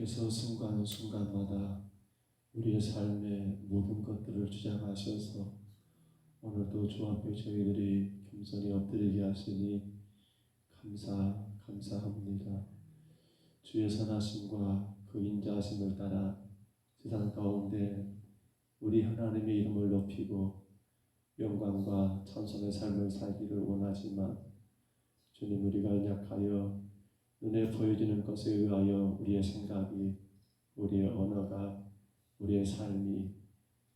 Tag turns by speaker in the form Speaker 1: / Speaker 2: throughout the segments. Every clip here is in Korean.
Speaker 1: 주께서 순간순간마다 우리의 삶의 모든 것들을 주장하셔서 오늘도 주 앞에 저희들이 겸손히 엎드리게 하시니 감사합니다. 주의 선하심과 그 인자하심을 따라 세상 가운데 우리 하나님의 이름을 높이고 영광과 찬송의 삶을 살기를 원하지만 주님, 우리가 연약하여 눈에 보여지는 것에 의하여 우리의 생각이, 우리의 언어가, 우리의 삶이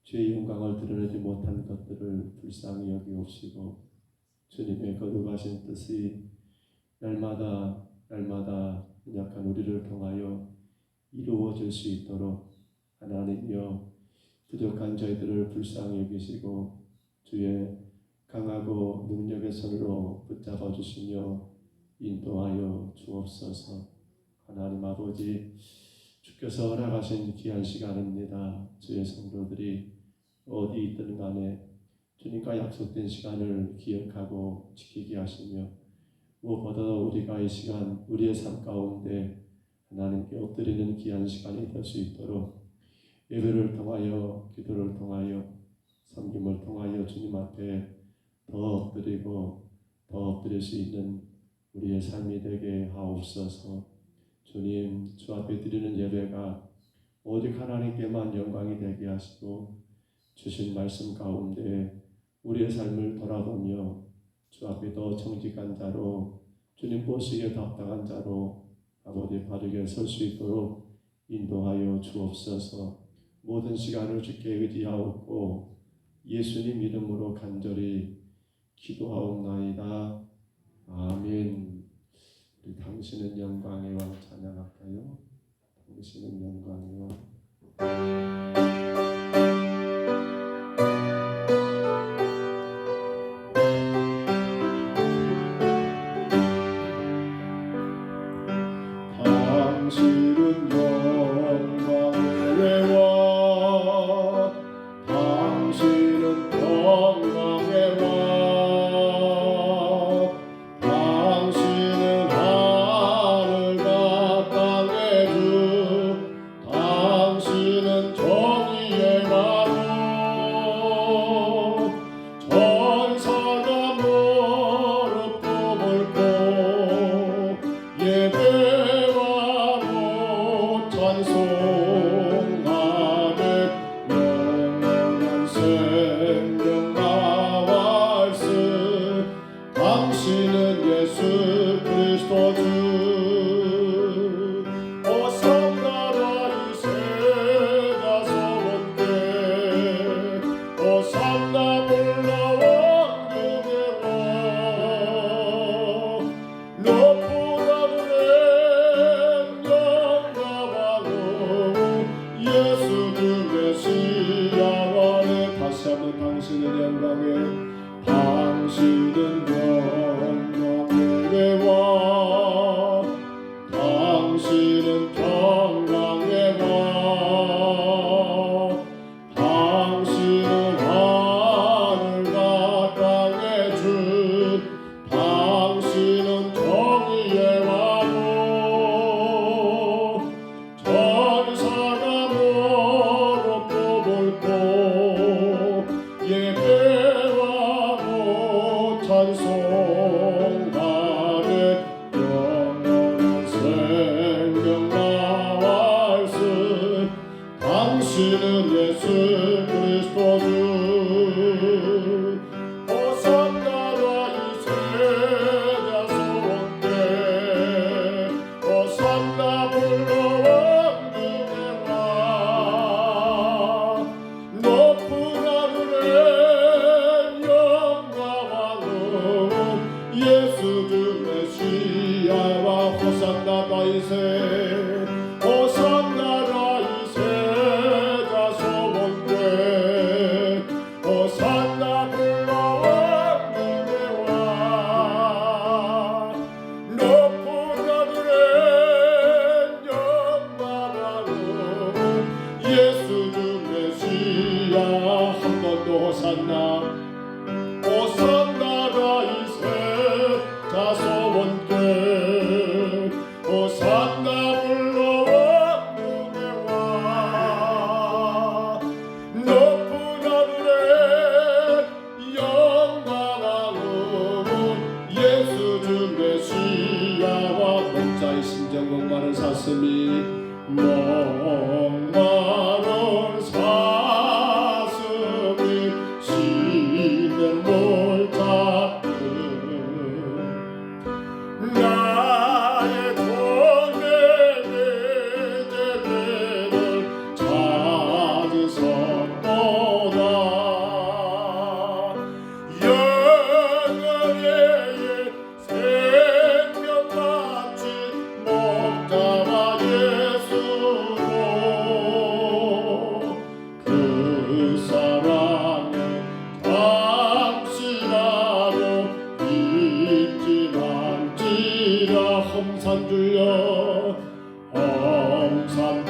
Speaker 1: 주의 영광을 드러내지 못한 것들을 불쌍히 여기옵시고 주님의 거룩하신 뜻이 날마다 연약한 우리를 통하여 이루어질 수 있도록 하나님이여 부족한 저희들을 불쌍히 여기시고 주의 강하고 능력의 손으로 붙잡아 주시며 인도하여 주옵소서. 하나님 아버지, 주께서 허락하신 귀한 시간입니다. 주의 성도들이 어디 있든 간에 주님과 약속된 시간을 기억하고 지키게 하시며 무엇보다도 우리가 이 시간 우리의 삶 가운데 하나님께 엎드리는 귀한 시간이 될 수 있도록 예배를 통하여, 기도를 통하여, 섬김을 통하여 주님 앞에 더 엎드리고 더 엎드릴 수 있는 우리의 삶이 되게 하옵소서. 주님, 주 앞에 드리는 예배가 오직 하나님께만 영광이 되게 하시고 주신 말씀 가운데 우리의 삶을 돌아보며 주 앞에 더 정직한 자로, 주님 보시기에 합당한 자로 아버지 바르게 설 수 있도록 인도하여 주옵소서. 모든 시간을 주께 의지하옵고 예수님 이름으로 간절히 기도하옵나이다. 아멘. 우리 당신은 영광의 왕 찬양할까요? 당신은 영광의 왕. 당신은 영광의 왕, 당신은 영광의 왕, 당신은 하늘과 땅의 주, 당신은 정의의 왕, 전사가 무릎 꿇고 예배하고 찬송하는 영원한 생명과 말씀, 당신은 예수 그리스도 주. 호산나 이세 자손께, 호산나 불러 왕중의 왕, 높은 하늘에 영광하고 예수 주 메시아와 다시 한번 당신은 영광의, 당신은 영광의 왕, 당신은 평강의 왕, 당신은 하늘과 땅의 주, 당신은 정의의 왕, 전사가 무릎 꿇고 예배하고 찬송하는 영원한 생명과 말씀, 당신은 예수 그리스도 주. 호산나라 이세 자손께, 호산나 불러 왕중의 왕, 높은 하늘에 영광하고 예수 주 메시아와 호산나 다이세, 호산나 다이세 자손께,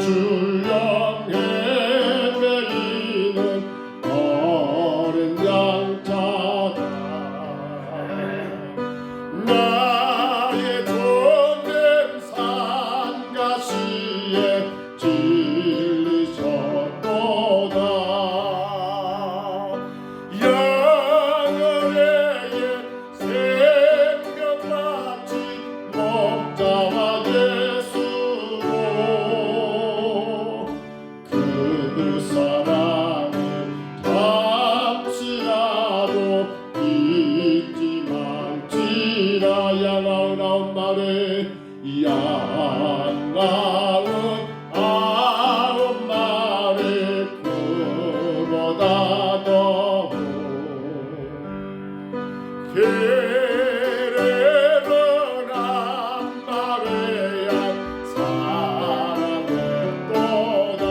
Speaker 1: 주여 헤매이는 어린 양 찾아 나의 존된 산가시에 진리셨도다 영원의 생명마치 목자와 예수로 그 사랑을 잠시라도 잊지 말지라 양아운 말에 양아운 아홉 마리 그보다 더고 게으른 한 마리야 사랑했도다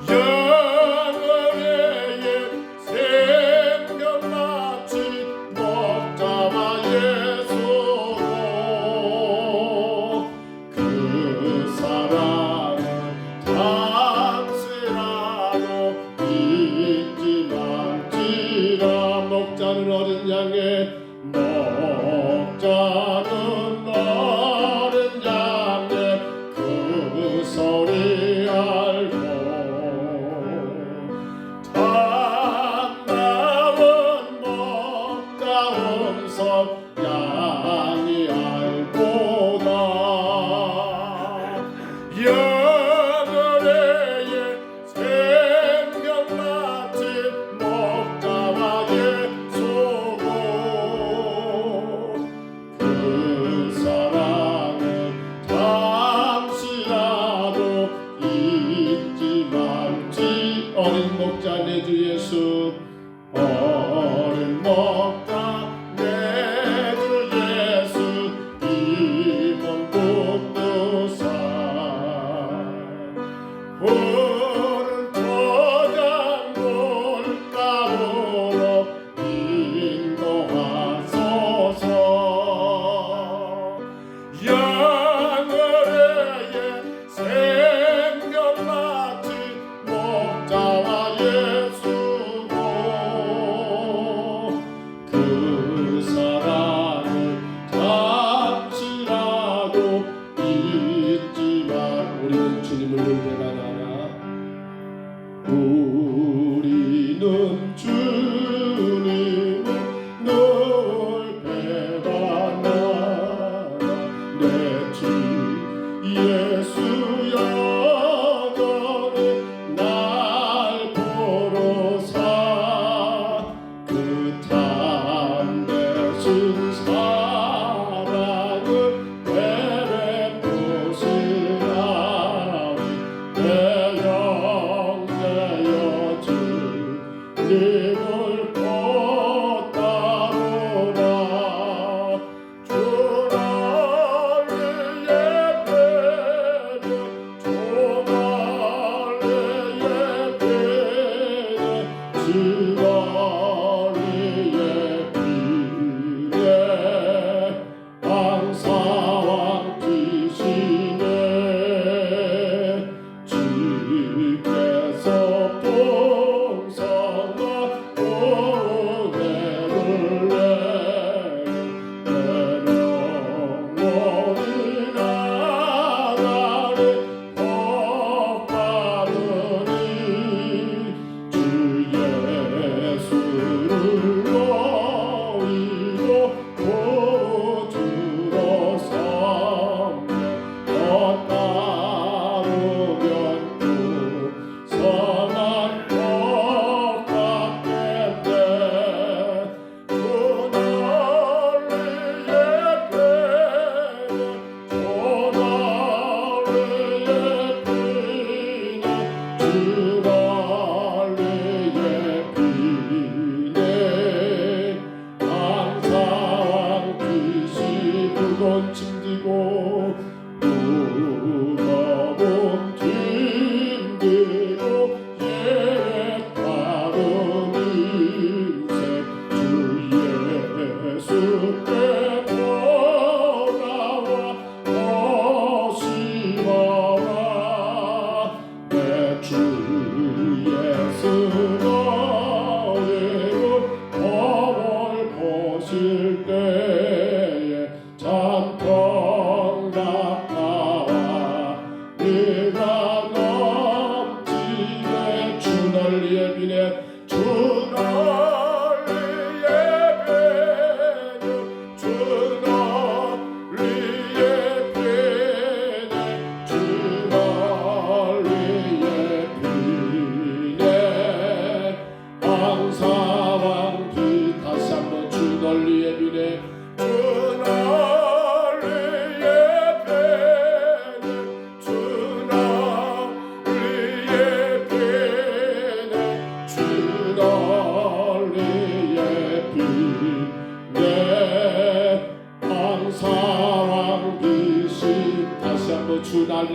Speaker 1: 영원의 생명마치 목자와 예수로 그 사랑을 잠시라도 잊지 말지라 목자는 어린 양의 목자는 어린 양의 그 소리 알고 참나은 목자 음성 양이 알고다 영원의 생명마치 목자와 예수고 그 사랑을 잠시라도 잊지 말지 어린 목자 내 주 예수 어린 목자 내 주 예수 이 몸 붙드사 푸른 초장 물가로 인도하소서 영원의 생명마치 목자와 예수로 그 사랑을 잠시라도 잊지 마 우리는 주님을 배반하나 우리는 주님을 늘 배반하나 내 주 예수 영원히 날 보러사 그 참되신 사랑을 베푸시라니 내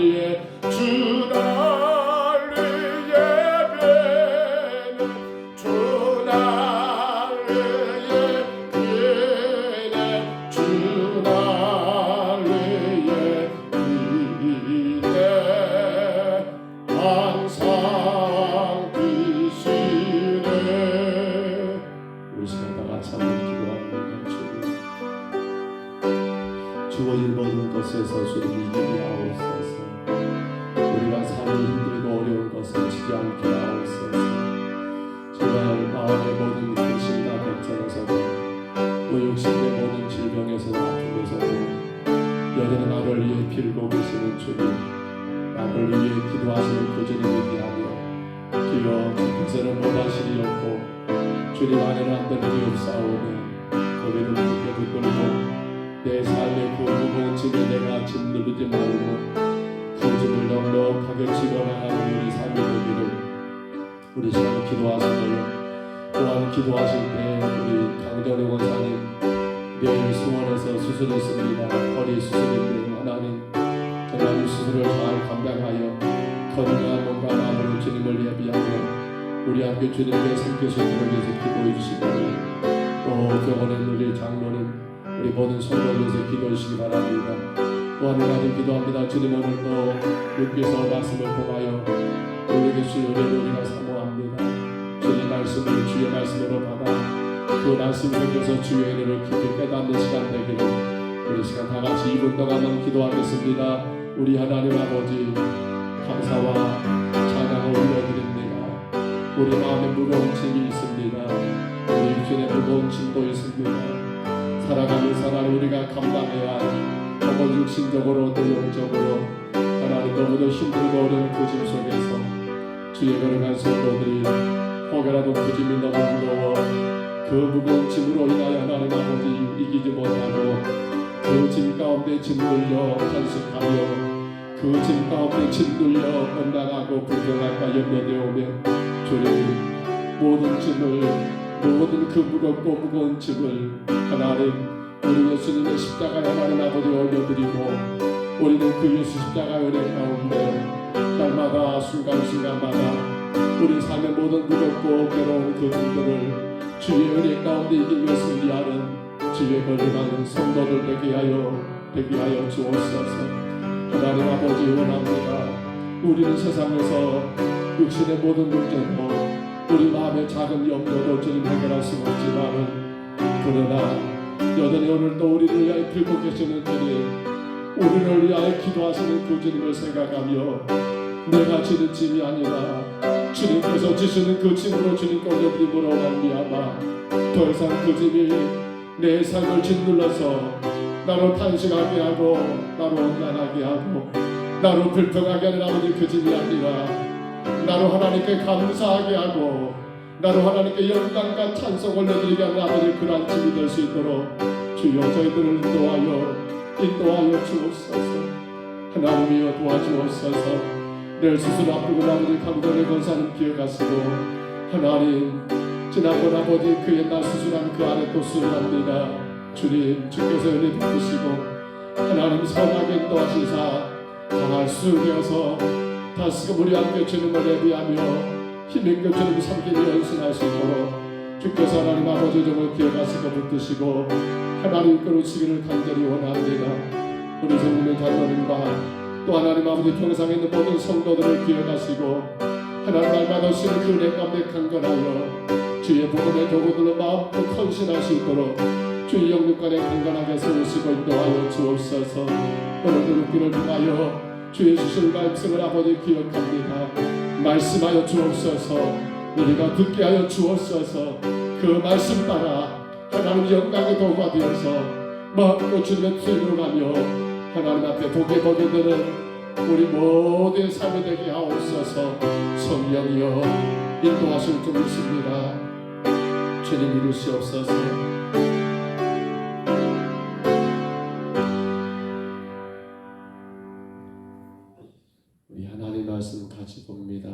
Speaker 1: 위해 주 나를 예배는 주 나를 예배는 주 나를 예배네 항상 크시네. 우리 시간 다 같이 한번 기도합니다. 주어진 모든 것에서 주님 이기게 하옵소서. 우리가 삶이 힘들고 어려운 것을 지지 않게 하옵소서. 제발 마음의 모든 근심과 걱정에서도 또 육신의 모든 질병에서도 아픔에서도 여전히 나를 위해 빌고 계시는 주님, 나를 위해 기도하시는 그 주님을 위하여 주여 주께서는 못하시리없고 주님 안에는 안 되는 일이 없사오니 거기를 굳게 붙들고 내 삶의 그 무거운 짐에 내가 짓누르지 말고 그 짐을 넉넉하게 집어나가는 우리 삶이 되기를 우리 시간 기도하시고요. 또한 기도하실 때 우리 강정희 원사님 내일 수원에서 수술이 있습니다. 허리 수술인데 하나님 정말 이 수술을 잘 감당하여 건강한 몸과 마음으로 주님을 예비하며 우리 함께 주님께 섬기실 분을 위해서 기도해 주시고 또 병원에 우리 장로님 우리 모든 성도를 위해서 기도해 주시기 바랍니다. 또 한 가지 기도합니다. 주님 오늘도 육께서 말씀을 통하여 우리에게 주신 은혜를 우리가 사모합니다. 주님 말씀을 주의 말씀으로 받아 그 말씀 속에서 주의 은혜를 깊이 깨닫는 시간 되기를 우리 시간 다 같이 2분 동안만 기도하겠습니다. 우리 하나님 아버지 감사와 찬양을 올려드립니다. 우리 마음에 무거운 짐이 있습니다. 우리 육신에 무거운 짐도 있습니다. 살아가는 사람을 우리가 감당해야 할 혹은 육신적으로 또 영적으로 하나님 너무도 힘들고 어려운 그 짐 속에서 주의 걸어간 성도들이 혹여라도 그 짐이 너무 무거워 그 무거운 짐으로 인하여 하나님 아버지 이기지 못하고 그 짐 가운데 짓눌려 탄식하며 그 짐 가운데 짓눌려 엇나가고 불평할까 염려되오며 주님 모든 짐을 모든 그 무겁고 무거운 짐을 하나님 우리 예수님의 십자가에 하나님 아버지 올려드리고 우리는 그 예수 십자가의 은혜 가운데 날마다 순간순간마다 우리 삶의 모든 무겁고 괴로운 그 짐들을 주의 은혜 가운데 이기며 승리하는 주의 걸림하는 성도들 되게 하여 주옵소서. 하나님 아버지 원합니다. 우리는 세상에서 육신의 모든 문제도 우리 마음의 작은 염려도 주님 해결할 수 없지만은 그러나 여전히 오늘도 우리를 위하여 빌고 계시는 주님 우리를 위하여 기도하시는 그 주님을 생각하며 내가 지는 짐이 아니라 주님께서 지시는 그 짐으로 주님께 올려드림으로 말미암아 더 이상 그 짐이 내 삶을 짓눌러서 나로 탄식하게 하고 나로 원난하게 하고 나로 불평하게 하는 아버지 그 짐이 아니라 나로 하나님께 감사하게 하고 나로 하나님께 영광과 찬송 올려드리게 하는 아버지 그러한 짐이 될 수 있도록 주여 저희들을 인도하여 주옵소서. 하나님이여 도와주옵소서. 내일 수술 앞두고 아버지 강정희 권사님 기억하시고 하나님 지난번 아버지 그 옛날 수술한 그 안에 또 수술합니다. 주님 주께서 은혜 베푸시고 하나님 선하게 인도하시사 강할 수 되어서 다시금 우리 함께 주님을 예비하며 힘있게 주님 섬기며 연신할 수 있도록 주께서 하나님 아버지 종을 기억하시고 붙드시고 하나님 이끌으시기를 간절히 원합니다. 우리 성도님 장로님과 또 하나님 아버지 평상에 있는 모든 성도들을 기억하시고 하나님 날마다 쉬는 그 은혜 가운데 강건하여 주의 복음의 도구들로 마음껏 헌신할 수 있도록 주의 영육간에 강건하게 세우시고 인도하여 주옵소서. 오늘도 웃기를 통하여 주의 주신 말씀을 아버지 기억합니다. 말씀하여 주옵소서. 우리가 듣게 하여 주옵소서. 그 말씀 따라 하나님 영광의 도구가 되어서 마음껏 주님의 뜻으로 가며 하나님 앞에 보게 되는 우리 모두의 삶이 되게 하옵소서. 성령이여 인도하실 줄 믿습니다. 주님 이루시옵소서. 우리 하나님 말씀 같이 봅니다.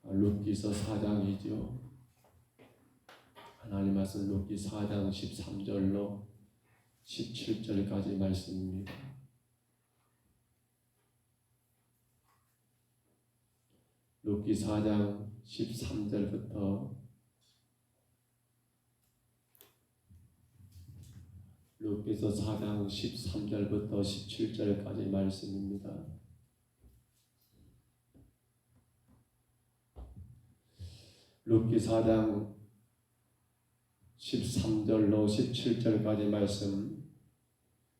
Speaker 1: 룻기서 4장이죠. 하나님 말씀 룻기 4장 13절로 17절까지 말씀입니다. 룻기 4장 13절부터 룻기서 4장 13절부터 17절까지 말씀입니다. 룻기 4장 13절로 17절까지 말씀,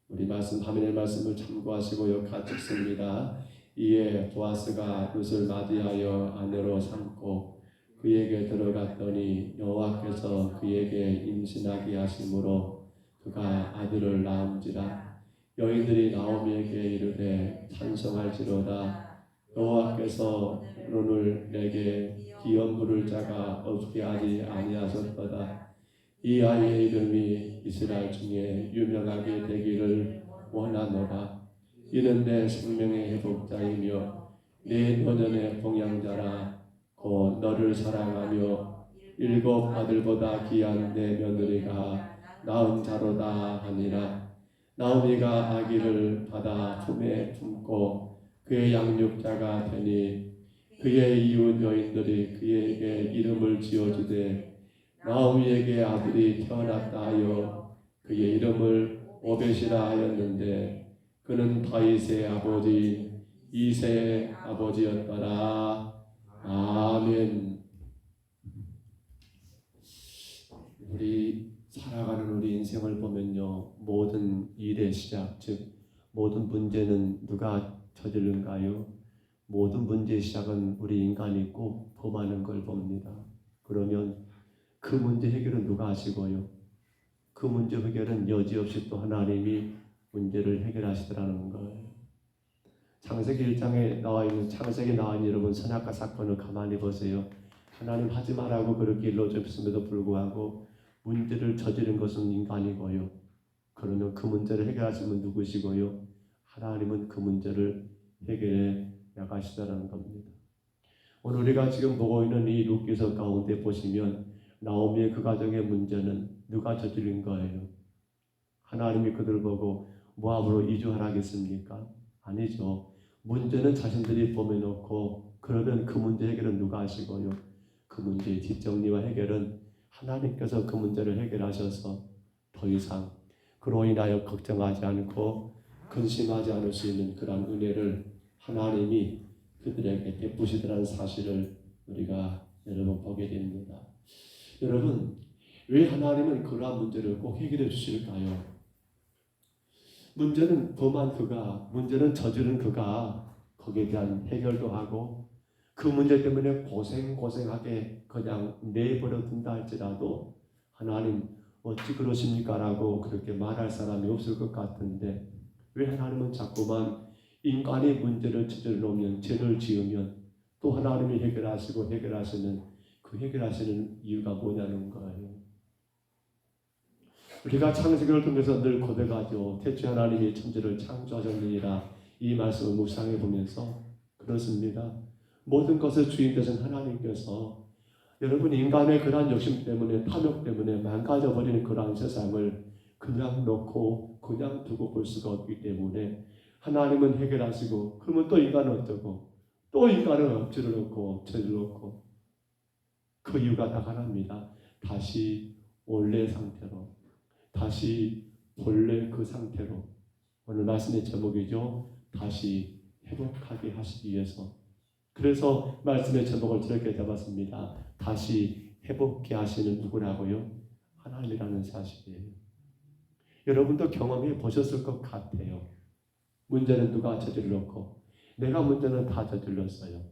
Speaker 1: 우리 말씀 화면의 말씀을 참고하시고 같이 읽습니다. 이에 보아스가 룻을 맞이하여 아내로 삼고 그에게 들어갔더니 여호와께서 그에게 임신하게 하심으로 그가 아들을 낳은지라. 여인들이 나오미에게 이르되 찬송할지로다. 여호와께서 오늘 내게 기업 부를 자가 없게 하지 아니하셨도다. 이 아이의 이름이 이스라엘 중에 유명하게 되기를 원하노라. 이는 내 생명의 회복자이며 내 노년의 봉양자라. 곧 너를 사랑하며 7 아들보다 귀한 내 며느리가 낳은 자로다 하니라. 나오미가 아기를 받아 품에 품고 그의 양육자가 되니 그의 이웃 여인들이 그에게 이름을 지어주되 나오미에게 아들이 태어났다 하여 그의 이름을 오벳이라 하였는데 그는 다윗의 아버지 이새의 아버지였더라. 아멘. 우리 살아가는 우리 인생을 보면요, 모든 일의 시작, 즉 모든 문제는 누가 저지른가요? 모든 문제의 시작은 우리 인간이 꼭 범하는 걸 봅니다. 그러면 그 문제 해결은 누가 하시고요? 그 문제 해결은 여지없이 또 하나님이 문제를 해결하시더라는 거예요. 창세기 1장에 나와 있는 창세기 나온 여러분 선악과 사건을 가만히 보세요. 하나님 하지 말라고 그렇게 일러줬음에도 불구하고 문제를 저지른 것은 인간이고요. 그러면 그 문제를 해결하시면 누구시고요? 하나님은 그 문제를 해결해 나가시더라는 겁니다. 오늘 우리가 지금 보고 있는 이 룻기서 가운데 보시면 나오미의 그 가정의 문제는 누가 저지른 거예요? 하나님이 그들 보고 모압으로 이주하라겠습니까? 아니죠. 문제는 자신들이 범해놓고 그러면 그 문제 해결은 누가 하시고요? 그 문제의 뒷정리와 해결은 하나님께서 그 문제를 해결하셔서 더 이상 그로 인하여 걱정하지 않고 근심하지 않을 수 있는 그런 은혜를 하나님이 그들에게 베푸시더라는 사실을 우리가 여러분 보게 됩니다. 여러분, 왜 하나님은 그러한 문제를 꼭 해결해 주실까요? 문제는 범한 그가, 문제는 저지른 그가 거기에 대한 해결도 하고 그 문제 때문에 고생하게 그냥 내버려 둔다 할지라도 하나님 어찌 그러십니까? 라고 그렇게 말할 사람이 없을 것 같은데 왜 하나님은 자꾸만 인간이 문제를 저질러놓으면 죄를 지으면 또 하나님이 해결하시고 해결하시는 그 해결하시는 이유가 뭐냐는 거예요. 우리가 창세기를 통해서 늘 고백하죠. 태초에 하나님이 천지를 창조하셨느니라. 이 말씀을 묵상해 보면서 그렇습니다. 모든 것을 주인 되신 하나님께서 여러분 인간의 그러한 욕심 때문에 탐욕 때문에 망가져 버리는 그러한 세상을 그냥 놓고 그냥 두고 볼 수가 없기 때문에 하나님은 해결하시고 그러면 또 인간은 어쩌고 또 인간은 억지를 놓고 죄를 놓고 그 이유가 다 하나입니다. 다시 원래 상태로 다시 본래 그 상태로 오늘 말씀의 제목이죠. 다시 회복하게 하시기 위해서. 그래서 말씀의 제목을 저렇게 잡았습니다. 다시 회복케 하시는 누구라고요? 하나님이라는 사실이에요. 여러분도 경험해 보셨을 것 같아요. 문제는 누가 저질렀고 내가 문제는 다 저질렀어요.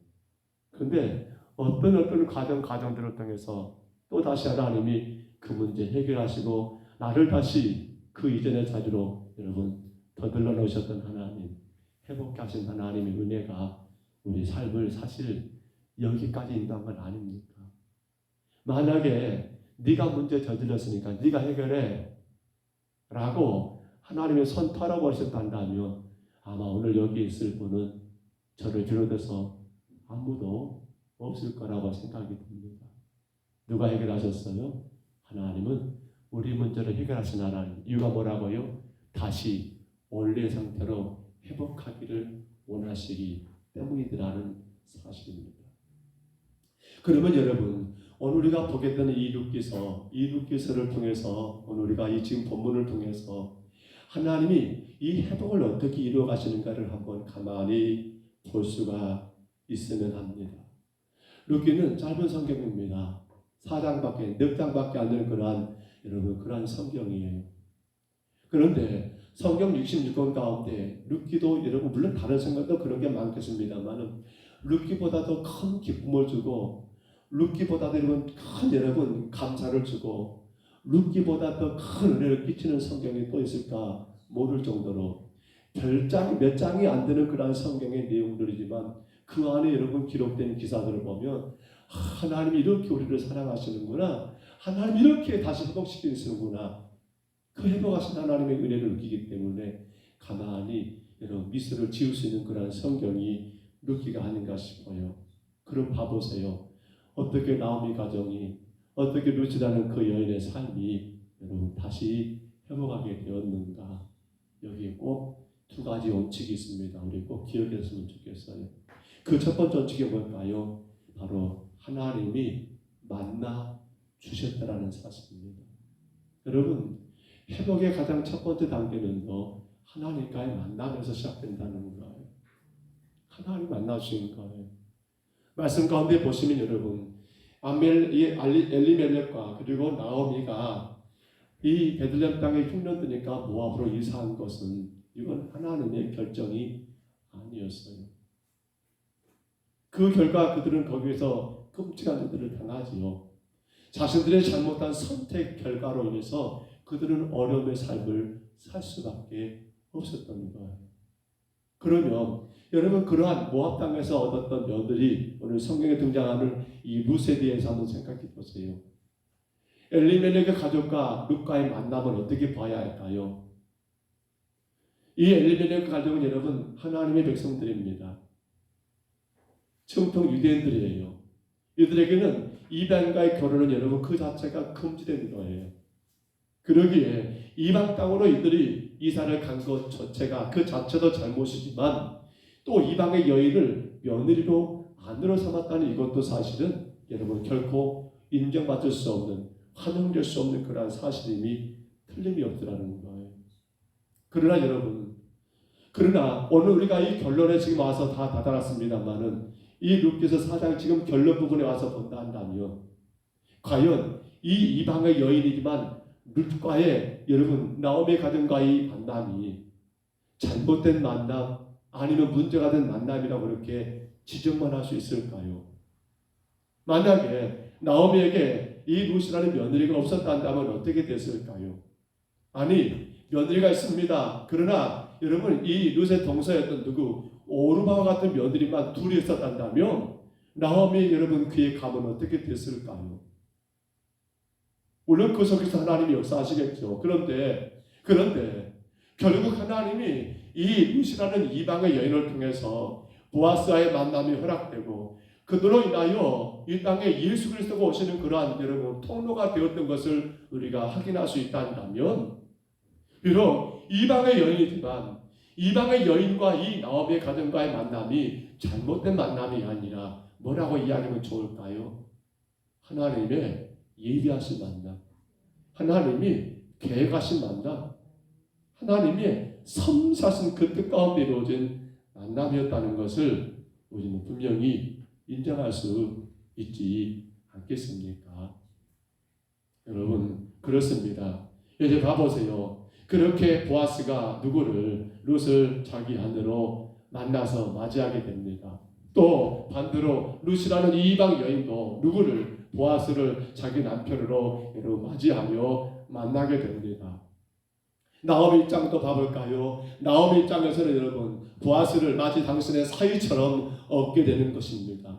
Speaker 1: 그런데 어떤 과정들을 통해서 또 다시 하나님이 그 문제 해결하시고 나를 다시 그 이전의 자리로 여러분 더들러 놓으셨던 하나님, 회복케 하신 하나님의 은혜가 우리 삶을 사실 여기까지 인도한 건 아닙니까? 만약에 네가 문제 저질렀으니까 네가 해결해 라고 하나님의 손 털어버리셨단다면 아마 오늘 여기 있을 분은 저를 비롯해서 아무도 없을 거라고 생각이 듭니다. 누가 해결하셨어요? 하나님은 우리 문제를 해결하신 하나님. 이유가 뭐라고요? 다시 원래 상태로 회복하기를 원하시기 때문이라는 사실입니다. 그러면 여러분, 오늘 우리가 보게 되는 이 룻기서를 통해서 오늘 우리가 이 지금 본문을 통해서 하나님이 이 회복을 어떻게 이루어 가시는가를 한번 가만히 볼 수가 있으면 합니다. 룻기는 짧은 성경입니다. 4장밖에 안 되는 그러한 성경이에요. 그런데 성경 66권 가운데 룻기도 여러분 물론 다른 성경도 그런 게 많겠습니다만 룻기보다도 큰 기쁨을 주고 룻기보다도 여러분 감사를 주고 룻기보다 더 큰 은혜를 끼치는 성경이 또 있을까 모를 정도로 몇 장이 안 되는 그러한 성경의 내용들이지만 그 안에 여러분 기록된 기사들을 보면 하나님이 이렇게 우리를 사랑하시는구나, 하나님이 이렇게 다시 회복시키시는구나, 그 회복하신 하나님의 은혜를 느끼기 때문에 가만히 여러분 미소를 지을 수 있는 그러한 성경이 룻기가 아닌가 싶어요. 그럼 봐보세요. 어떻게 나오미 가정이, 어떻게 룻이라는 그 여인의 삶이 여러분 다시 회복하게 되었는가. 여기에 꼭 두 가지 원칙이 있습니다. 우리 꼭 기억했으면 좋겠어요. 그 첫 번째 원칙이 뭘까요? 바로 하나님이 만나 주셨다라는 사실입니다. 여러분, 회복의 가장 첫 번째 단계는요, 하나님과의 만남에서 시작된다는 거예요. 하나님 만나주신 거예요. 말씀 가운데 보시면 여러분, 엘리멜렉과 그리고 나오미가 이 베들레헴 땅에 흉년 드니까 모압으로 이사한 것은 이건 하나님의 결정이 아니었어요. 그 결과 그들은 거기에서 끔찍한 일들을 당하지요. 자신들의 잘못한 선택 결과로 인해서 그들은 어려움의 삶을 살 수밖에 없었던 거예요. 그러면 여러분 그러한 모압 땅에서 얻었던 며느리, 오늘 성경에 등장하는 이 룻에 대해서 한번 생각해 보세요. 엘리멜렉의 가족과 룻과의 만남을 어떻게 봐야 할까요? 이 엘리멜렉 가족은 여러분 하나님의 백성들입니다. 정통 유대인들이에요. 이들에게는 이방과의 결혼은 여러분 그 자체가 금지된 거예요. 그러기에 이방 땅으로 이들이 이사를 간 것 자체가 그 자체도 잘못이지만 또 이방의 여인을 며느리로 아내로 삼았다는 이것도 사실은 여러분 결코 인정받을 수 없는, 환영될 수 없는 그러한 사실임이 틀림이 없더라는 거예요. 그러나 여러분, 오늘 우리가 이 결론에 지금 와서 다 다다랐습니다만은 이 룻기서 4장 지금 결론 부분에 와서 본다 한다면 과연 이 이방의 여인이지만 룻과의 여러분 나오미 가정과의 만남이 잘못된 만남 아니면 문제가 된 만남이라고 그렇게 지적만 할 수 있을까요? 만약에 나오미에게 이 룻이라는 며느리가 없었다면 어떻게 됐을까요? 아니 며느리가 있습니다. 그러나 여러분 이 룻의 동서였던 오르바와 같은 며느리만 둘이 있었다면 나오미 여러분 그의 가문 어떻게 됐을까요? 물론 그 속에서 하나님이 역사하시겠죠. 그런데 결국 하나님이 이 룻이라는 이방의 여인을 통해서 보아스와의 만남이 허락되고 그들로 인하여 이 땅에 예수 그리스도가 오시는 그러한 여러분 통로가 되었던 것을 우리가 확인할 수 있다면 비록 이방의 여인이지만 이방의 여인과 이 나오미의 가정과의 만남이 잘못된 만남이 아니라 뭐라고 이야기하면 좋을까요? 하나님의 예비하신 만남, 하나님이 계획하신 만남, 하나님의 섬사신 그 뜻 가운데 이루어진 만남이었다는 것을 우리는 분명히 인정할 수 있지 않겠습니까? 여러분 그렇습니다. 이제 봐보세요. 그렇게 보아스가 룻을 자기 아내로 만나서 맞이하게 됩니다. 또 반대로 룻이라는 이방 여인도 보아스를 자기 남편으로 맞이하며 만나게 됩니다. 나오미 입장도 봐볼까요? 나오미 입장에서는 여러분 보아스를 마치 당신의 사위처럼 얻게 되는 것입니다.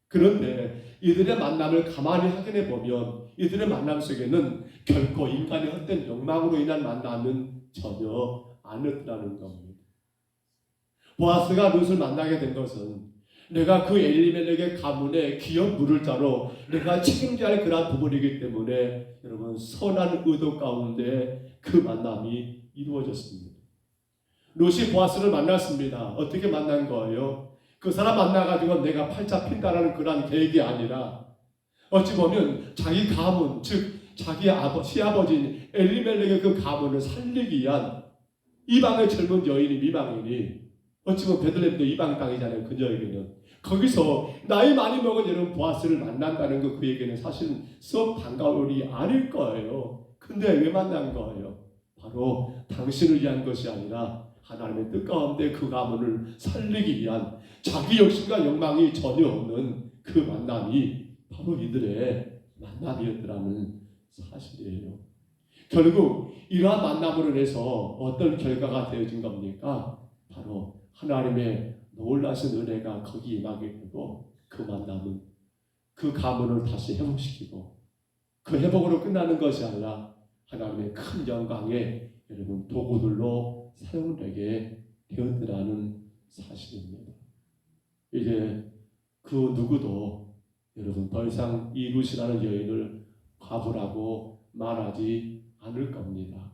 Speaker 1: 그런데 이들의 만남을 가만히 확인해 보면 이들의 만남 속에는 결코 인간의 헛된 욕망으로 인한 만남은 전혀 아니었다는 겁니다. 보아스가 룻을 만나게 된 것은 내가 그 엘리멜렉의 가문에 기업 물을 자로 내가 책임져야 할 그러한 부분이기 때문에 여러분 선한 의도 가운데 그 만남이 이루어졌습니다. 룻이 보아스를 만났습니다. 어떻게 만난 거예요? 그 사람 만나가지고 내가 팔자 핀다라는 그러한 계획이 아니라 어찌 보면 자기 가문, 즉 자기 시아버지인 엘리멜렉의 그 가문을 살리기 위한 이방의 젊은 여인이 미망인이 어찌 보면 베들레헴도 이방 땅이잖아요. 그녀에게는 거기서 나이 많이 먹은 여러분 보아스를 만난다는 거 그에게는 사실은 썩 반가운 일이 아닐 거예요. 근데 왜 만난 거예요? 바로 당신을 위한 것이 아니라 하나님의 뜻 가운데 그 가문을 살리기 위한 자기 욕심과 욕망이 전혀 없는 그 만남이 바로 이들의 만남이었더라는 사실이에요. 결국 이러한 만남으로 인해서 어떤 결과가 되어진 겁니까? 바로 하나님의 놀라신 은혜가 거기 임하게 되고 그 만남은 그 가문을 다시 회복시키고 그 회복으로 끝나는 것이 아니라 하나님의 큰 영광에 여러분 도구들로 사용되게 되었더라는 사실입니다. 이제 그 누구도 여러분 더 이상 이 룻이라는 여인을 과부라고 말하지 않을 겁니다.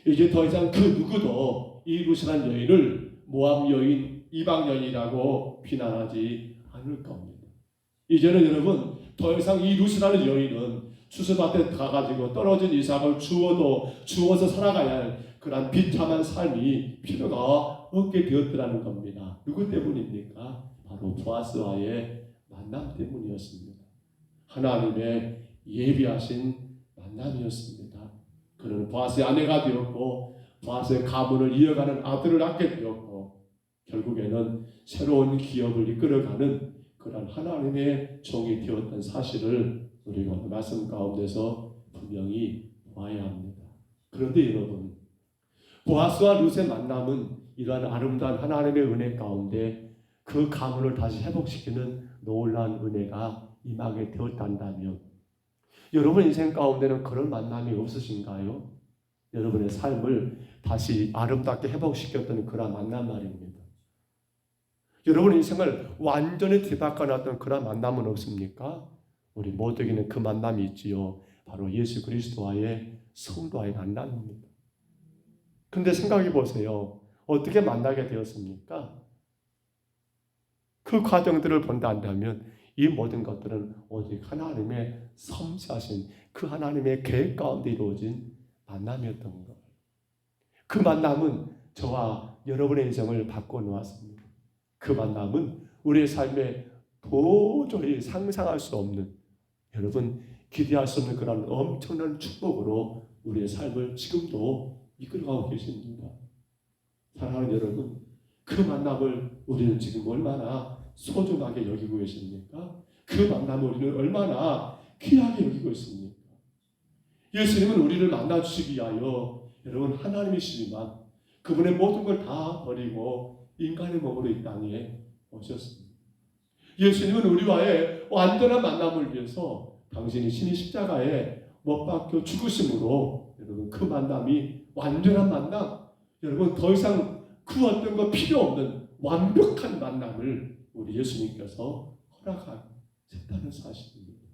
Speaker 1: 이제 더 이상 그 누구도 이 룻이라는 여인을 모압 여인, 이방 여인이라고 비난하지 않을 겁니다. 이제는 여러분 더 이상 이 룻이라는 여인은 추수밭에 가가지고 떨어진 이삭을 주워서 살아가야 할 그런 비참한 삶이 필요가 없게 되었더라는 겁니다. 누구 때문입니까? 바로 보아스와의 만남 때문이었습니다. 하나님의 예비하신 만남이었습니다. 그는 보아스의 아내가 되었고 보아스의 가문을 이어가는 아들을 낳게 되었고 결국에는 새로운 기업을 이끌어가는 그런 하나님의 종이 되었던 사실을 우리가 말씀 가운데서 분명히 봐야 합니다. 그런데 여러분 보아스와 룻의 만남은 이러한 아름다운 하나님의 은혜 가운데 그 가문을 다시 회복시키는 놀라운 은혜가 임하게 되었단다면 여러분 인생 가운데는 그런 만남이 없으신가요? 여러분의 삶을 다시 아름답게 회복시켰던 그런 만남 말입니다. 여러분 인생을 완전히 뒤바꿔놨던 그런 만남은 없습니까? 우리 모두에게는 그 만남이 있지요. 바로 예수 그리스도와의 성도와의 만남입니다. 근데 생각해 보세요. 어떻게 만나게 되었습니까? 그 과정들을 본다면 이 모든 것들은 오직 하나님의 섬세하신 그 하나님의 계획 가운데 이루어진 만남이었던 거예요. 그 만남은 저와 여러분의 인생을 바꿔놓았습니다. 그 만남은 우리의 삶에 도저히 상상할 수 없는 여러분 기대할 수 없는 그런 엄청난 축복으로 우리의 삶을 지금도 이끌어가고 계십니다. 사랑하는 여러분, 그 만남을 우리는 지금 얼마나 소중하게 여기고 계십니까? 그 만남을 우리는 얼마나 귀하게 여기고 있습니까? 예수님은 우리를 만나주시기 위하여 여러분 하나님이시지만 그분의 모든 걸 다 버리고 인간의 몸으로 이 땅에 오셨습니다. 예수님은 우리와의 완전한 만남을 위해서 당신이 신의 십자가에 못 박혀 죽으심으로 여러분 그 만남이 완전한 만남, 여러분 더 이상 그 어떤 거 필요 없는 완벽한 만남을 우리 예수님께서 허락하셨다는 사실입니다.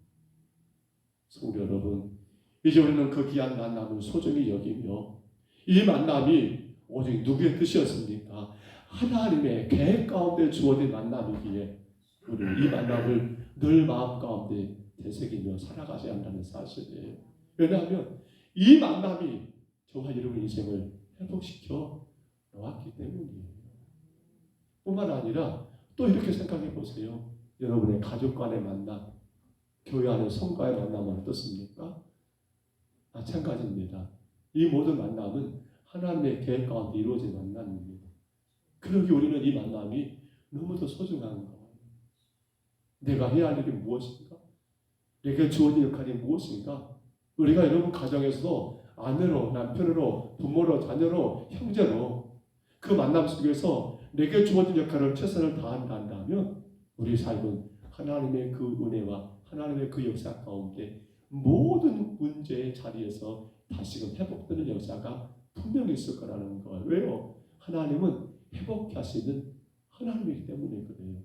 Speaker 1: 성도 여러분, 이제 우리는 그 귀한 만남을 소중히 여기며 이 만남이 오직 누구의 뜻이었습니까? 하나님의 계획 가운데 주어진 만남이기에 우리는 이 만남을 늘 마음 가운데 되새기며 살아가셔야 한다는 사실이에요. 왜냐하면 이 만남이 저와 여러분 인생을 회복시켜 놓았기 때문이에요. 뿐만 아니라 또 이렇게 생각해 보세요. 여러분의 가족 간의 만남, 교회 안의 성과의 만남은 어떻습니까? 마찬가지입니다. 이 모든 만남은 하나님의 계획 가운데 이루어진 만남입니다. 그러기 우리는 이 만남이 너무도 소중한 거예요. 내가 해야 할 일이 무엇인가? 내게 주어진 역할이 무엇인가? 우리가 여러분 가정에서도 아내로, 남편으로, 부모로, 자녀로, 형제로 그 만남 속에서 내게 주어진 역할을 최선을 다한다면 우리 삶은 하나님의 그 은혜와 하나님의 그 역사 가운데 모든 문제의 자리에서 다시금 회복되는 역사가 분명히 있을 거라는 거예요. 왜요? 하나님은 회복케 하시는 하나님이기 때문에 그래요.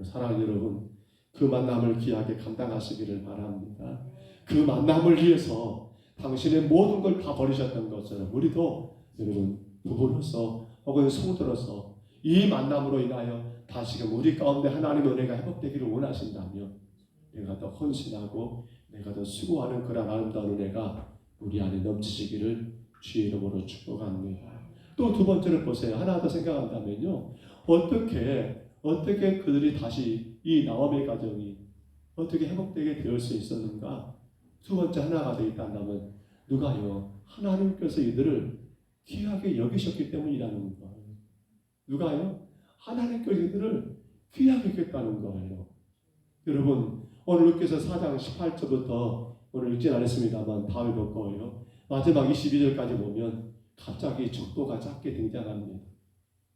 Speaker 1: 사랑하는 여러분, 그 만남을 귀하게 감당하시기를 바랍니다. 그 만남을 위해서 당신의 모든 걸 다 버리셨던 것처럼 우리도 여러분 부부로서 혹은 성도로서 이 만남으로 인하여 다시금 우리 가운데 하나님의 은혜가 회복되기를 원하신다면 내가 더 헌신하고 내가 더 수고하는 그런 아름다운 은혜가 우리 안에 넘치시기를 주의 이름으로 축복합니다. 또 두 번째를 보세요. 하나 더 생각한다면요. 어떻게 그들이 다시 이 나오미의 가정이 어떻게 회복되게 될 수 있었는가? 두 번째 하나가 되어 있다면 누가요? 하나님께서 이들을 귀하게 여기셨기 때문이라는 거예요. 누가요? 하나님께서 이들을 귀하게 여겼다는 거예요. 여러분 오늘 루카서 4장 18절부터 오늘 읽진 않았습니다만 다음에 볼 거예요. 마지막 22절까지 보면 갑자기 족보가 작게 등장합니다.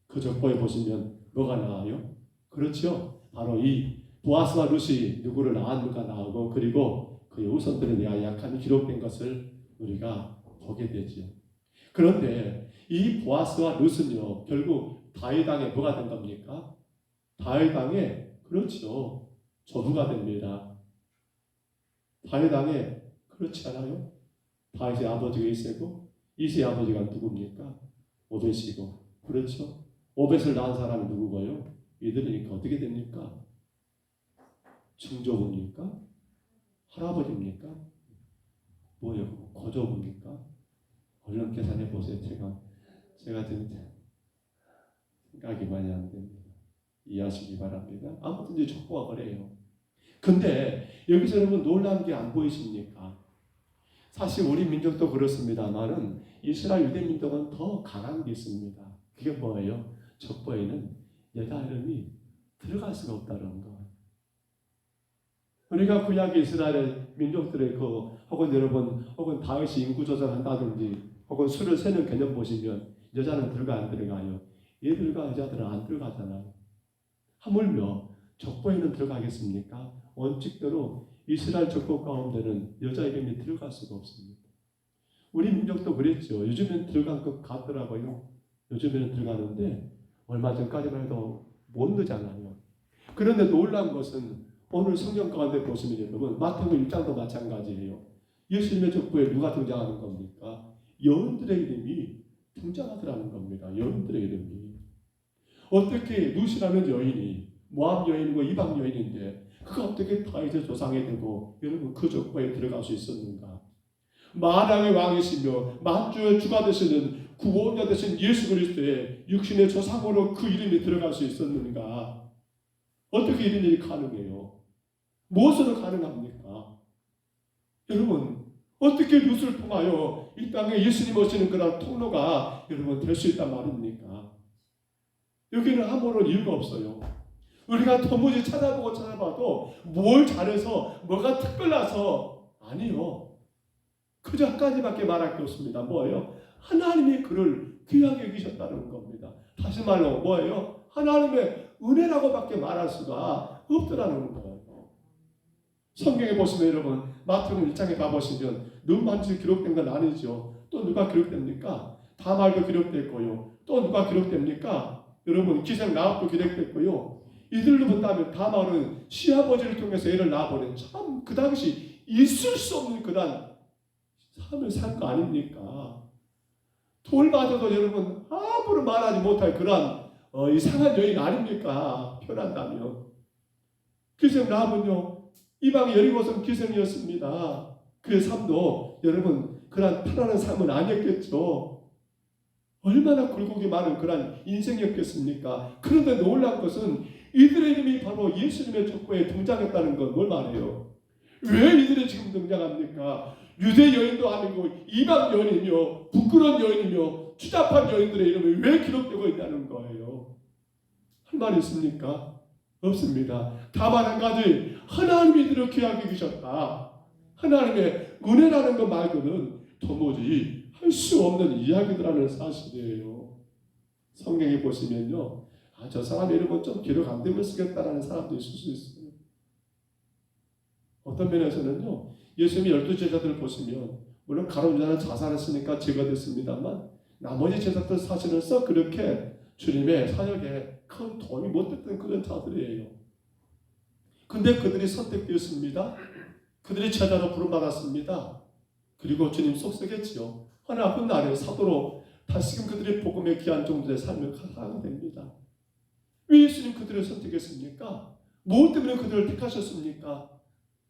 Speaker 1: 그 족보에 보시면 뭐가 나와요? 그렇죠. 바로 이 보아스와 룻이 누구를 낳았는가 나오고 그리고 그의 후손들에 대한 약함이 기록된 것을 우리가 보게 되죠. 그런데 이 보아스와 룻은요 결국 다윗 왕에 뭐가 된 겁니까? 다윗 왕에 그렇죠. 조부가 됩니다. 다윗 왕에 그렇지 않아요? 다윗의 아버지가 이세고 이세의 아버지가 누굽니까? 오벳이고 그렇죠. 오벳을 낳은 사람이 누구고요? 이들이니까 어떻게 됩니까? 증조부입니까? 할아버지입니까? 뭐예요? 고조부입니까? 얼른 계산해 보세요. 제가 진짜 생각이 많이 안 됩니다. 이해하시기 바랍니다. 아무튼 이제 족보가 그래요. 근데 여기서 여러분 놀라운 게 안 보이십니까? 사실 우리 민족도 그렇습니다만은 이스라엘 유대 민족은 더 강한 게 있습니다. 그게 뭐예요? 족보에는 여자 이름이 들어갈 수가 없다는 거. 우리가 구약 이스라엘 민족들의 혹은 여러분 혹은 다윗이 인구 조절한다든지 혹은 수를 세는 개념 보시면 여자는 들어가 안 들어가요? 얘들과 여자들은 안 들어가잖아요. 하물며 족보에는 들어가겠습니까? 원칙대로 이스라엘 족보 가운데는 여자 이름이 들어갈 수가 없습니다. 우리 민족도 그랬죠. 요즘엔 들어간 것 같더라고요. 요즘에는 들어가는데 얼마 전까지만 해도 못 넣잖아요. 그런데 놀라운 것은 오늘 성경 가운데 보시면 여러분 마태복음 1장도 마찬가지예요. 예수님의 족보에 누가 등장하는 겁니까? 여인들의 이름이 등장하더라는 겁니다. 여인들의 이름이. 어떻게 룻이라는 여인이 모압 여인이고 이방 여인인데 그가 어떻게 다윗의 조상이 되고 여러분 그 족보에 들어갈 수 있었는가? 만왕의 왕이시며 만주의 주가 되시는 구원자 되신 예수 그리스도의 육신의 조상으로 그 이름이 들어갈 수 있었는가? 어떻게 이런 일이 가능해요? 무엇으로 가능합니까? 여러분 어떻게 룻을 통하여 이 땅에 예수님 오시는 그런 통로가 여러분 될 수 있단 말입니까? 여기는 아무런 이유가 없어요. 우리가 도무지 찾아봐도 뭘 잘해서 뭐가 특별해서 아니요. 그저 한 가지밖에 말할 게 없습니다. 뭐예요? 하나님이 그를 귀하게 여기셨다는 겁니다. 다시 말로 뭐예요? 하나님의 은혜라고밖에 말할 수가 없더라는 거예요. 성경에 보시면 여러분 마태복음 1장에 가보시면 눈만치 기록된 건 아니죠. 또 누가 기록됩니까? 다말도 기록됐고요. 또 누가 기록됩니까? 여러분 기생 라합도 기록됐고요. 이들로 본다면 다말은 시아버지를 통해서 애를 낳아버린 참 그 당시 있을 수 없는 그런 삶을 산 거 아닙니까? 돌마저도 여러분 아무런 말하지 못할 그런 이상한 여인 아닙니까? 표현한다면 기생 라합은요 이방 여리고성 기생이었습니다. 그의 삶도 여러분 그런 편안한 삶은 아니었겠죠. 얼마나 굴곡이 많은 그런 인생이었겠습니까? 그런데 놀라운 것은 이들의 이름이 바로 예수님의 족보에 등장했다는 건 뭘 말해요? 왜 이들이 지금 등장합니까? 유대 여인도 아니고 이방 여인이며 부끄러운 여인이며 추잡한 여인들의 이름이 왜 기록되고 있다는 거예요? 할 말이 있습니까? 없습니다. 다만 한 가지 하나님이 이들을 귀하게 계셨다. 하나님의 은혜라는 것 말고는 도무지 할 수 없는 이야기들하는 사실이에요. 성경에 보시면요. 저 사람 이름은 좀 기록 안 되면 쓰겠다라는 사람도 있을 수 있어요. 어떤 면에서는요. 예수님이 12제자들을 보시면 물론 가룟유다는 자살했으니까 제거됐습니다만 나머지 제자들 사실은 썩 그렇게 주님의 사역에 큰 도움이 못 됐던 그런 자들이에요. 근데 그들이 선택되었습니다. 그들이 제자로 부름받았습니다. 그리고 주님 속삭였지요. 하나 훗날에 사도로 다시금 그들의 복음의 귀한 종들의 삶을 살아가게 됩니다. 예수님 그들을 선택했습니까? 무엇 때문에 그들을 택하셨습니까?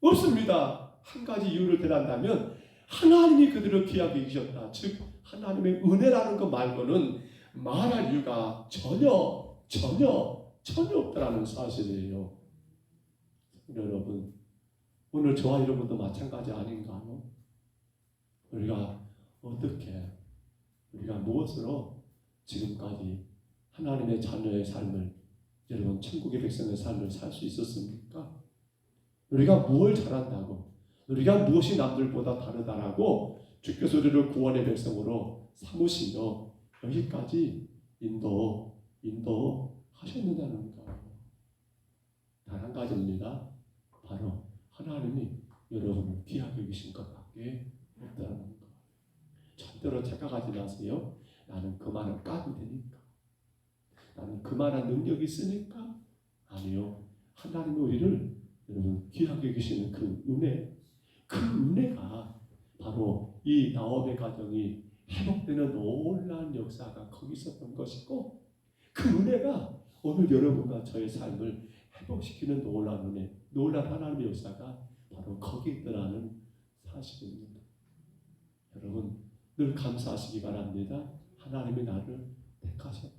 Speaker 1: 없습니다. 한 가지 이유를 대한다면 하나님이 그들을 귀하게 여기셨다. 즉 하나님의 은혜라는 것 말고는 말할 이유가 전혀 없다라는 사실이에요. 여러분, 오늘 저와 여러분도 마찬가지 아닌가요? 우리가 어떻게, 우리가 무엇으로 지금까지 하나님의 자녀의 삶을, 여러분 천국의 백성의 삶을 살 수 있었습니까? 우리가 무엇을 잘한다고, 우리가 무엇이 남들보다 다르다라고 주께서 우리를 구원의 백성으로 삼으시며 여기까지 인도하셨느냐는 거예요. 단 한 가지입니다. 바로 하나님이 여러분을 귀하게 여기신 것밖에 없다는 거. 절대로 착각하지 마세요. 나는 그만한 값이 되니까, 나는 그만한 능력이 있으니까. 아니요. 하나님이 우리를 여러분 귀하게 여기시는 그 은혜가 바로 이 나옴의 가정이 회복되는 놀라운 역사가 거기 있었던 것이고, 그 은혜가 오늘 여러분과 저의 삶을 회복시키는 놀라운 은혜, 놀라운 하나님의 역사가 바로 거기 있더라는 사실입니다. 여러분 늘 감사하시기 바랍니다. 하나님이 나를 택하셨다.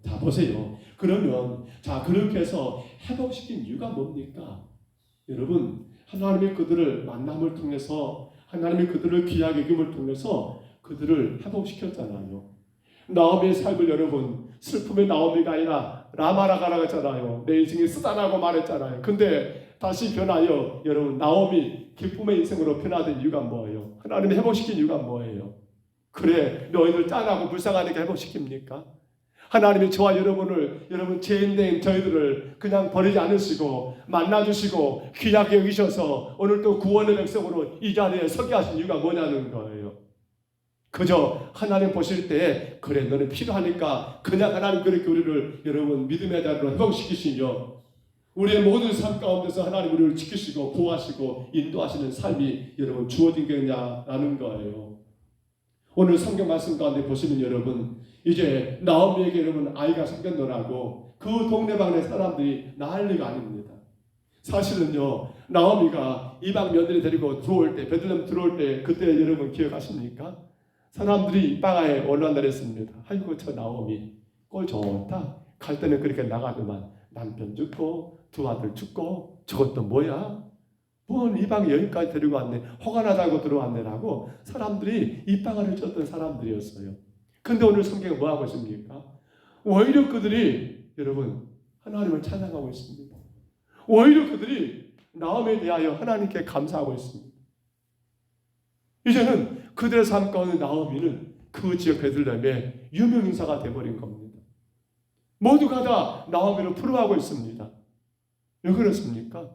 Speaker 1: 자, 보세요. 그러면 그렇게 해서 회복시킨 이유가 뭡니까? 여러분, 하나님이 그들을 만남을 통해서, 하나님이 그들을 귀하게 여김을 통해서 그들을 회복시켰잖아요. 나오미의 삶을 여러분, 슬픔의 나오미가 아니라 라마라 가라고 했잖아요. 내 인생이 쓰다라고 말했잖아요. 근데 다시 변하여 여러분, 나오미 기쁨의 인생으로 변화된 이유가 뭐예요? 하나님이 회복시킨 이유가 뭐예요? 그래, 너희들 짠하고 불쌍하니까 회복시킵니까? 하나님이 저와 여러분을, 여러분 죄인된 저희들을 그냥 버리지 않으시고 만나주시고 귀하게 여기셔서 오늘 또 구원의 백성으로 이 자리에 서게 하신 이유가 뭐냐는 거예요. 그저 하나님 보실 때 그래 너는 필요하니까 그냥 하나님 그렇게 우리를 여러분 믿음의 자리로 회복시키시며 우리의 모든 삶 가운데서 하나님 우리를 지키시고 보호하시고 인도하시는 삶이 여러분 주어진 거냐라는 거예요. 오늘 성경 말씀 가운데 보시면 여러분 이제 나오미에게 여러분 아이가 생겼노라고 그 동네방네 사람들이 난리가 아닙니다. 사실은요, 나오미가 이방 며느리 데리고 들어올 때, 베들레헴 들어올 때 그때 여러분 기억하십니까? 사람들이 방아에 올라온다랬습니다. 아이고 저 나오미 꼴 좋다. 갈 때는 그렇게 나가더만 남편 죽고 두 아들 죽고 저것도 뭐야? 뭔 이방 여인까지 데리고 왔네. 화가 나다고 들어왔네라고 사람들이 입방아를 쳤던 사람들이었어요. 근데 오늘 성경은 뭐하고 있습니까? 오히려 그들이 여러분 하나님을 찬양하고 있습니다. 오히려 그들이 나오미에 대하여 하나님께 감사하고 있습니다. 이제는 그들의 삶 가운데 나오미는 그 지역 베들레헴의 유명 인사가 되어버린 겁니다. 모두가 다 나오미를 부러워하고 있습니다. 왜 그렇습니까?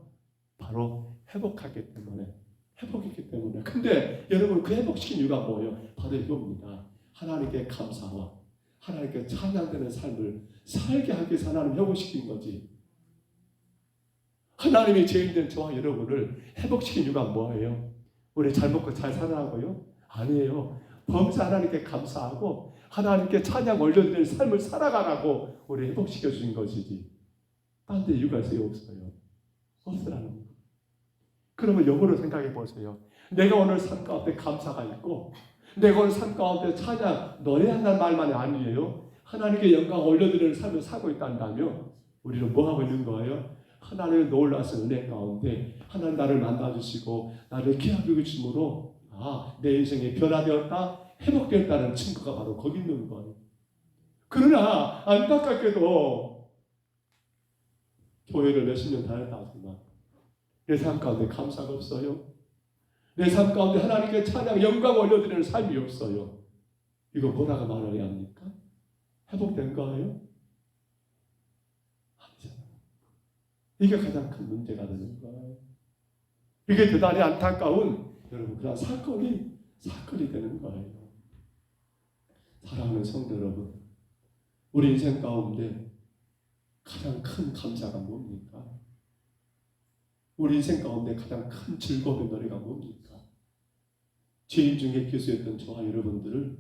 Speaker 1: 바로 회복했기 때문에. 근데 여러분 그 회복시킨 이유가 뭐예요? 바로 이겁니다. 하나님께 감사와 하나님께 찬양되는 삶을 살게 하기 위해서 하나님 회복시킨 거지. 하나님이 죄인된 저와 여러분을 회복시킨 이유가 뭐예요? 우리 잘 먹고 잘 살아가고요? 아니에요. 범사 하나님께 감사하고 하나님께 찬양 올려드리는 삶을 살아가라고 우리 회복시켜 주신 것이지. 딴 데 이유가 있어요? 없어요. 없으라는 거예요. 그러면 역으로 생각해 보세요. 내가 오늘 삶 가운데 감사가 있고 내가 오늘 삶 가운데 찬양 노래한다는 말만이 아니에요. 하나님께 영광 올려드리는 삶을 살고 있다면 우리는 뭐 하고 있는 거예요? 하나님의 놀라운 은혜 가운데 하나님 나를 만나주시고 나를 귀하게 여기심으로 내 인생이 변화되었다, 회복되었다는 증거가 바로 거기 있는 거예요. 그러나 안타깝게도 교회를 몇십 년 다녔다 하지만 내 삶 가운데 감사가 없어요. 내 삶 가운데 하나님께 찬양, 영광 올려드리는 삶이 없어요. 이거 뭐라고 말해야 합니까? 회복된 거예요? 아니잖아요. 이게 가장 큰 문제가 되는 거예요. 이게 대단히 안타까운 여러분 그런 사건이 되는 거예요. 사랑하는 성도 여러분, 우리 인생 가운데 가장 큰 감사가 뭡니까? 우리 인생 가운데 가장 큰 즐거움의 노래가 뭡니까? 죄인 중에 기수였던 저와 여러분들을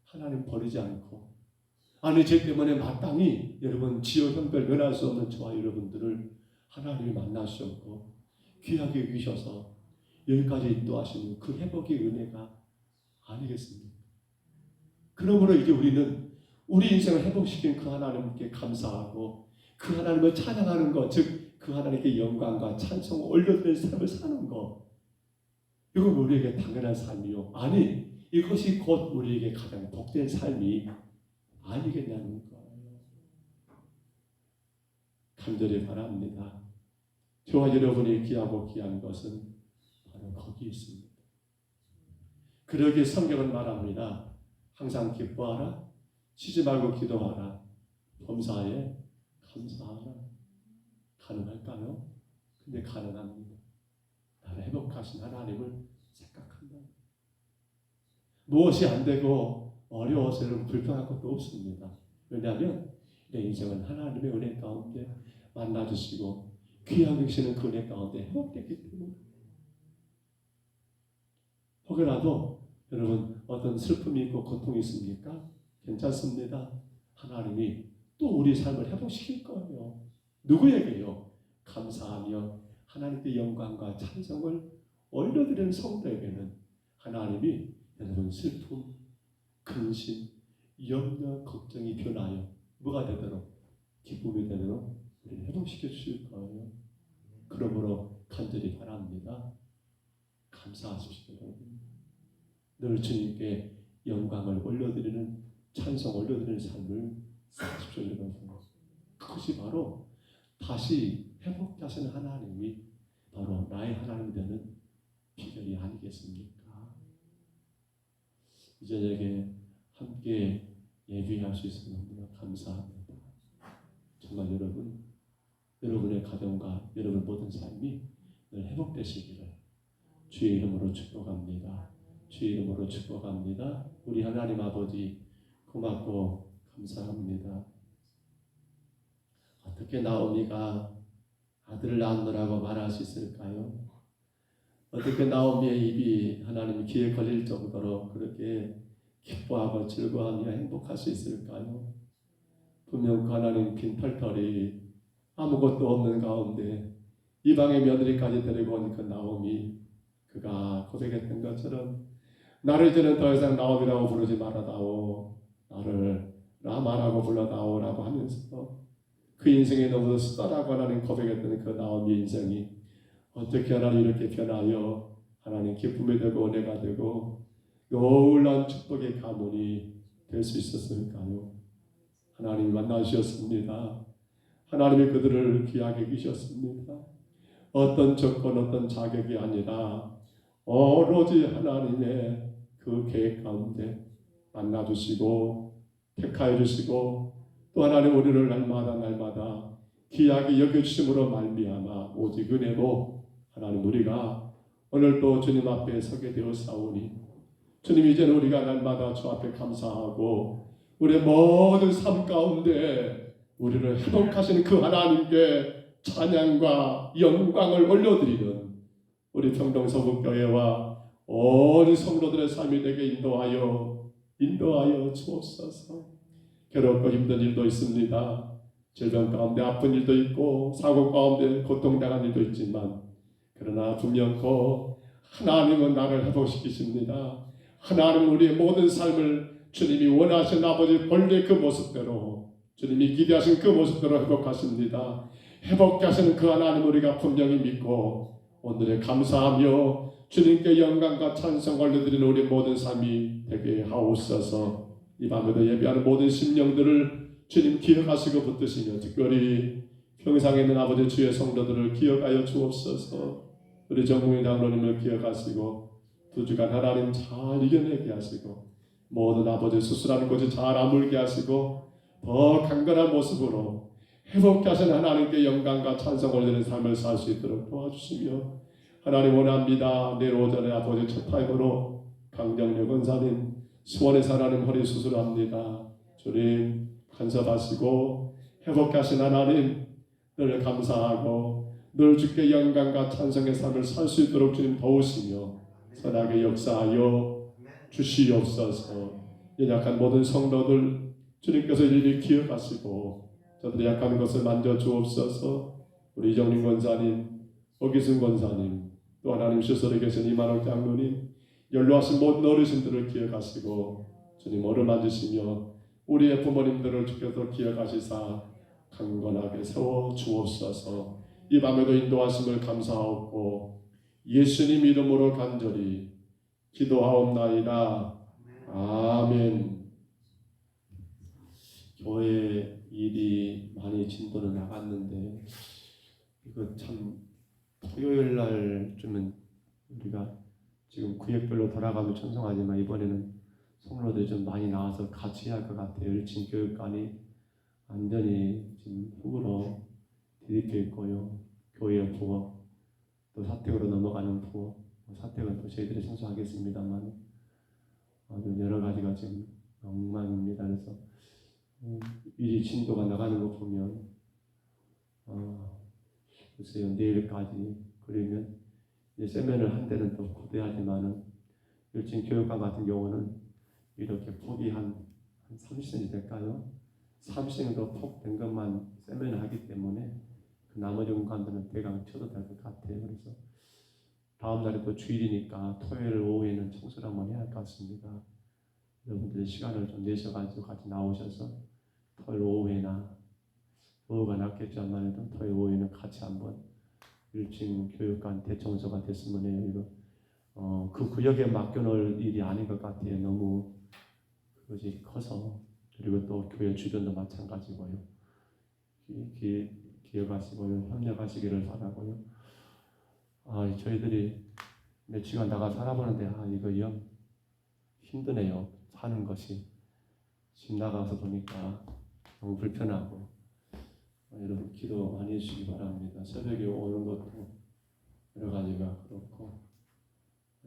Speaker 1: 하나님 버리지 않고 아니 죄 때문에 마땅히 여러분 지역 형별 면할 수 없는 저와 여러분들을 하나님이 만나셨고 귀하게 여기셔서 여기까지 인도하시는 그 회복의 은혜가 아니겠습니까? 그러므로 이제 우리는 우리 인생을 회복시킨 그 하나님께 감사하고 그 하나님을 찬양하는 것, 즉 그 하나님께 영광과 찬송을 올려드리는 삶을 사는 것, 이건 우리에게 당연한 삶이요. 아니, 이것이 곧 우리에게 가장 복된 삶이 아니겠냐는 거예요. 간절히 바랍니다. 저와 여러분이 귀하고 귀한 것은 바로 거기 있습니다. 그러기에 성경은 말합니다. 항상 기뻐하라, 쉬지 말고 기도하라, 범사에 감사하라. 가능할까요? 근데 가능합니다. 나를 회복하신 하나님을 생각한다. 무엇이 안 되고 어려워서 여러분 불편한 것도 없습니다. 왜냐하면 내 인생은 하나님의 은혜 가운데 만나주시고 귀하게 계시는 그 은혜 가운데 회복됐기 때문에. 혹여라도 여러분 어떤 슬픔이 있고 고통이 있습니까? 괜찮습니다. 하나님이 또 우리 삶을 회복시킬 거예요. 누구에게요? 감사하며 하나님께 영광과 찬송을 올려드리는 성도에게는 하나님이 여러분 슬픔, 근심, 염려, 걱정이 변하여 뭐가 되도록 기쁨이 되도록 우리를 회복시켜 주실 거예요. 그러므로 간절히 바랍니다. 감사하십시오. 늘 주님께 영광을 올려드리는 찬송 올려드리는 삶을 사십시오. 여러분. 그것이 바로 다시 회복케 하시는 하나님이 바로 나의 하나님이 되는 비결이 아니겠습니까? 이 저녁에 함께 예배할 수 있어서 너무나 감사합니다. 정말 여러분의 가정과 여러분 모든 삶이 늘 회복되시기를 주의 이름으로 축복합니다. 주의 이름으로 축복합니다. 우리 하나님 아버지 고맙고 감사합니다. 어떻게 나오미가 아들을 낳느라고 말할 수 있을까요? 어떻게 나오미의 입이 하나님 귀에 걸릴 정도로 그렇게 기뻐하고 즐거워하며 행복할 수 있을까요? 분명 그 하나님 빈털털이 아무것도 없는 가운데 이방의 며느리까지 데리고 온 그 나오미, 그가 고백했던 것처럼 나를 이제는 더 이상 나오미라고 부르지 말아다오, 나를 라마라고 불러다오라고 하면서 그 인생에 너무 쓰다라고 하나님 고백했던 그 나오미의 인생이 어떻게 하나님 이렇게 변하여 하나님 기쁨이 되고 은혜가 되고 놀라운 축복의 가문이 될 수 있었을까요? 하나님이 만나주셨습니다. 하나님이 그들을 귀하게 여기셨습니다. 어떤 조건, 어떤 자격이 아니라 오로지 하나님의 그 계획 가운데 만나주시고 택하여 주시고 또 하나님 우리를 날마다 귀하게 여겨주심으로 말미암아 오직 은혜로 하나님 우리가 오늘 또 주님 앞에 서게 되었사오니 주님 이제는 우리가 날마다 주 앞에 감사하고 우리의 모든 삶 가운데 우리를 회복하시는 그 하나님께 찬양과 영광을 올려드리는 우리 평동서북교회와 온 성도들의 삶이 되게 인도하여 주옵소서. 괴롭고 힘든 일도 있습니다. 질병 가운데 아픈 일도 있고 사고 가운데 고통당한 일도 있지만 그러나 분명코 하나님은 나를 회복시키십니다. 하나님은 우리의 모든 삶을 주님이 원하신 아버지 본래 그 모습대로 주님이 기대하신 그 모습대로 회복하십니다. 회복케 하시는 그 하나님 우리가 분명히 믿고 오늘에 감사하며 주님께 영광과 찬송 올려드리는 우리 모든 삶이 되게 하옵소서. 이 밤에도 예배하는 모든 심령들을 주님 기억하시고 붙드시며 특별히 평상에 있는 아버지 주의 성도들을 기억하여 주옵소서. 우리 정국민 장로님을 기억하시고 두 주간 하나님 잘 이겨내게 하시고 모든 아버지 수술하는 곳이 잘 아물게 하시고 더 강건한 모습으로 회복케 하시는 하나님께 영광과 찬송 올리는 삶을 살 수 있도록 도와주시며 하나님 원합니다. 내일 오전에 아버지 첫 타임으로 강정력 원사님 수원에서 하나님 허리 수술합니다. 주님 간섭하시고 회복케 하신 하나님 늘 감사하고 늘 주께 영광과 찬송의 삶을 살 수 있도록 주님 도우시며 선하게 역사하여 주시옵소서. 연약한 모든 성도들 주님께서 이를 기억하시고 저들의 약한 것을 만져 주옵소서. 우리 이정림 권사님, 오기순 권사님, 또 하나님 시설에 계신 이만옥 장로님, 연로하신 모든 어르신들을 기억하시고 주님 어루만지시며 우리의 부모님들을 주께서 기억하시사 강건하게 세워 주옵소서. 이 밤에도 인도하심을 감사하옵고 예수님 이름으로 간절히 기도하옵나이다. 아멘. 교회 일이 많이 진도는 나갔는데 이거 참 토요일 날쯤은 우리가 지금 구역별로 돌아가면 천성하지만 이번에는 성로들이 좀 많이 나와서 같이 해야 할 것 같아요. 일친 교육관이 완전히 지금 흙으로 뒤집혀 있고요. 교회 부엌, 또 사택으로 넘어가는 부엌, 사택은 또 저희들이 청소하겠습니다만 아주 여러 가지가 지금 엉망입니다. 그래서 일이 진도가 나가는 거 보면 글쎄요, 내일까지 그러면 이제 세면을 한 대는 또 고대하지만은 일진 교육관 같은 경우는 이렇게 폭이 한 30cm 될까요? 30cm 폭 된 것만 세면을 하기 때문에 그 나머지 공간들은 대강 쳐도 될 것 같아요. 그래서 다음 날에 또 주일이니까 토요일 오후에는 청소를 한번 해야 할 것 같습니다. 여러분들이 시간을 좀 내셔가지고 같이 나오셔서 토요일 오후에나 오후가 낫겠지만 해도 토요일 오후에는 같이 한번 일진 교육관 대청소가 됐으면 해요. 이거 그 구역에 맡겨놓을 일이 아닌 것 같아요. 너무 그것이 커서. 그리고 또 교회 주변도 마찬가지고요. 기억하시고요, 협력하시기를 바라고요. 저희들이 며칠간 나가 살아보는데 이거 영 힘드네요. 사는 것이. 집 나가서 보니까 너무 불편하고. 여러분 기도 많이 해주시기 바랍니다. 새벽에 오는 것도 여러 가지가 그렇고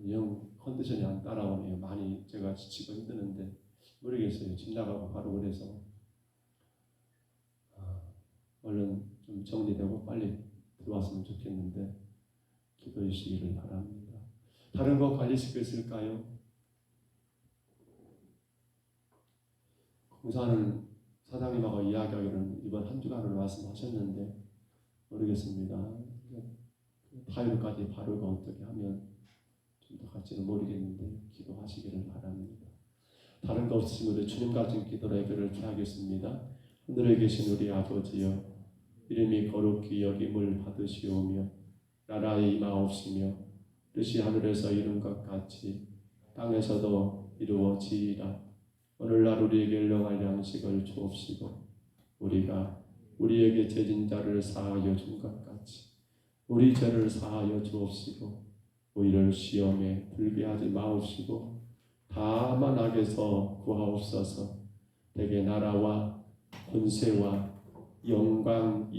Speaker 1: 영 컨디션이 안 따라오네요. 많이 제가 지치고 힘드는데 모르겠어요. 집 나가고 바로 그래서 얼른 좀 정리되고 빨리 들어왔으면 좋겠는데 기도해 주시기를 바랍니다. 다른 거 관리실 거 있을까요? 공사는 사장님하고 이야기하기로는 이번 한 주간으로 말씀하셨는데 모르겠습니다. 타일까지 바르고 어떻게 하면 좀 더 갈지는 모르겠는데 기도하시기를 바랍니다. 다른 거 없으시면 우리 주님 같은 기도로 해결을 피하겠습니다. 하늘에 계신 우리 아버지여, 이름이 거룩히 여김을 받으시오며 나라의 임하옵시며 뜻이 하늘에서 이룬 것 같이 땅에서도 이루어지이다. 오늘날 우리에게 일용할 양식을 주옵시고 우리가 우리에게 죄진 자를 사하여 준 것 같이 우리 죄를 사하여 주옵시고 우리를 시험에 들게 하지 마옵시고 다만 악에서 구하옵소서. 대개 나라와 권세와 영광